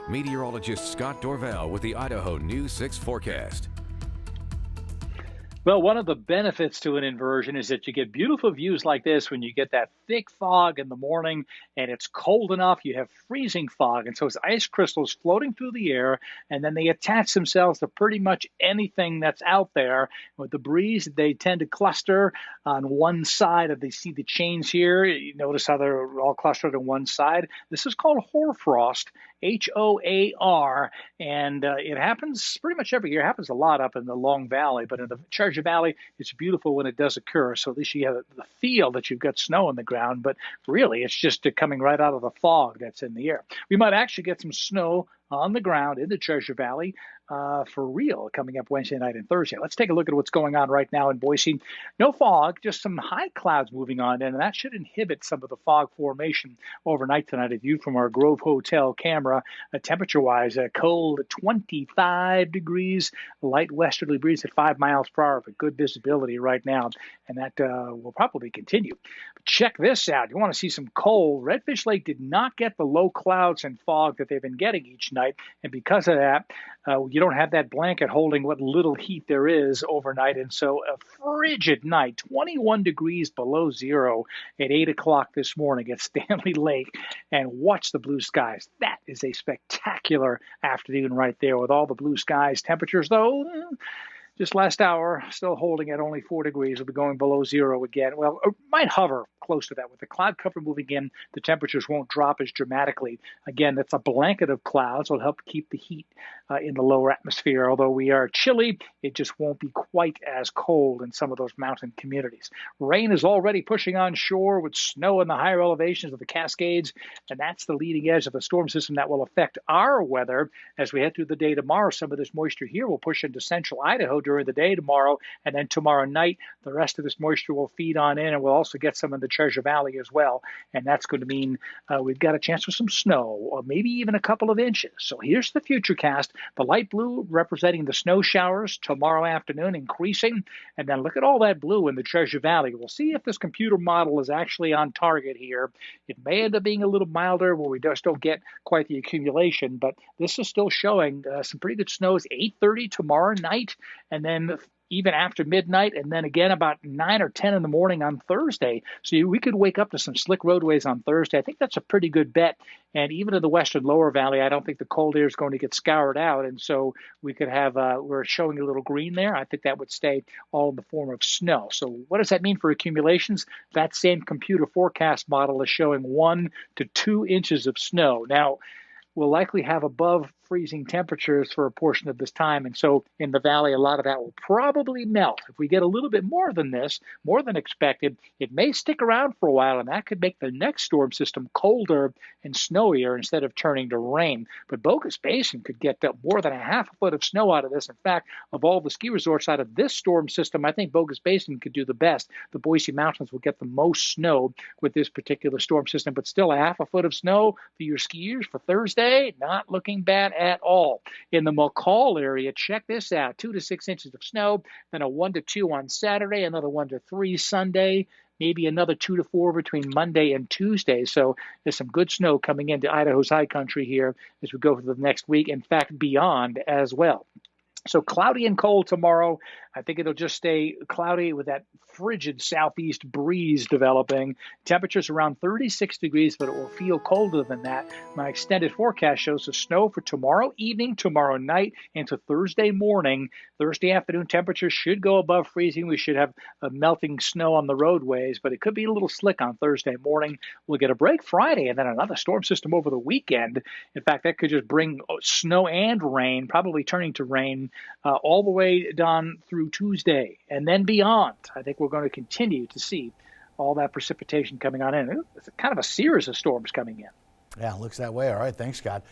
Meteorologist Scott Dorval with the Idaho News 6 forecast. Well, one of the benefits to an inversion is that you get beautiful views like this when you get that thick fog in the morning and it's cold enough. You have freezing fog. And so it's ice crystals floating through the air, and then they attach themselves to pretty much anything that's out there. With the breeze, they tend to cluster on one side of see the chains here. You notice how they're all clustered on one side. This is called hoarfrost, Hoar, and it happens pretty much every year. It happens a lot up in the Long Valley, but in the Treasure Valley, it's beautiful when it does occur. So at least you have the feel that you've got snow on the ground, but really it's just coming right out of the fog that's in the air. We might actually get some snow on the ground in the Treasure Valley for real coming up Wednesday night and Thursday. Let's take a look at what's going on right now in Boise. No fog, just some high clouds moving on in, and that should inhibit some of the fog formation overnight tonight. A view from our Grove Hotel camera, temperature-wise, a cold 25 degrees, light westerly breeze at 5 miles per hour, but good visibility right now, and that will probably continue. But check this out. You want to see some cold. Redfish Lake did not get the low clouds and fog that they've been getting each night, and because of that, you don't have that blanket holding what little heat there is overnight, and so a frigid night, 21 degrees below zero at 8 o'clock this morning at Stanley Lake, and watch the blue skies. That is a spectacular afternoon right there with all the blue skies. Temperatures, though, just last hour, still holding at only 4 degrees. We'll be going below zero again. Well, it might hover close to that. With the cloud cover moving in, the temperatures won't drop as dramatically. Again, that's a blanket of clouds. It'll help keep the heat in the lower atmosphere. Although we are chilly, it just won't be quite as cold in some of those mountain communities. Rain is already pushing on shore with snow in the higher elevations of the Cascades, and that's the leading edge of the storm system that will affect our weather as we head through the day tomorrow. Some of this moisture here will push into central Idaho during the day tomorrow, and then tomorrow night, the rest of this moisture will feed on in, and we'll also get some in the Treasure Valley as well, and that's going to mean we've got a chance for some snow, or maybe even a couple of inches. So here's the future cast. The light blue representing the snow showers tomorrow afternoon, increasing, and then look at all that blue in the Treasure Valley. We'll see if this computer model is actually on target here. It may end up being a little milder where we just don't get quite the accumulation, but this is still showing some pretty good snows 8:30 tomorrow night, and then even after midnight, and then again about 9 or 10 in the morning on Thursday. So we could wake up to some slick roadways on Thursday. I think that's a pretty good bet. And even in the western lower valley, I don't think the cold air is going to get scoured out. And so we could have, we're showing a little green there. I think that would stay all in the form of snow. So what does that mean for accumulations? That same computer forecast model is showing 1 to 2 inches of snow. Now, we'll likely have above freezing temperatures for a portion of this time. And so in the valley, a lot of that will probably melt. If we get a little bit more than this, more than expected, it may stick around for a while, and that could make the next storm system colder and snowier instead of turning to rain. But Bogus Basin could get more than a half a foot of snow out of this. In fact, of all the ski resorts out of this storm system, I think Bogus Basin could do the best. The Boise Mountains will get the most snow with this particular storm system, but still a half a foot of snow for your skiers for Thursday, not looking bad at all. In the McCall area, check this out, 2 to 6 inches of snow, then a 1 to 2 on Saturday, another 1 to 3 Sunday, maybe another 2 to 4 between Monday and Tuesday. So there's some good snow coming into Idaho's high country here as we go through the next week, in fact, beyond as well. So cloudy and cold tomorrow. I think it'll just stay cloudy with that frigid southeast breeze developing. Temperatures around 36 degrees, but it will feel colder than that. My extended forecast shows the snow for tomorrow evening, tomorrow night, into Thursday morning. Thursday afternoon temperatures should go above freezing. We should have a melting snow on the roadways, but it could be a little slick on Thursday morning. We'll get a break Friday and then another storm system over the weekend. In fact, that could just bring snow and rain, probably turning to rain all the way down through Tuesday and then beyond. I think we're going to continue to see all that precipitation coming on in. It's kind of a series of storms coming in. Yeah, looks that way. All right, thanks, Scott.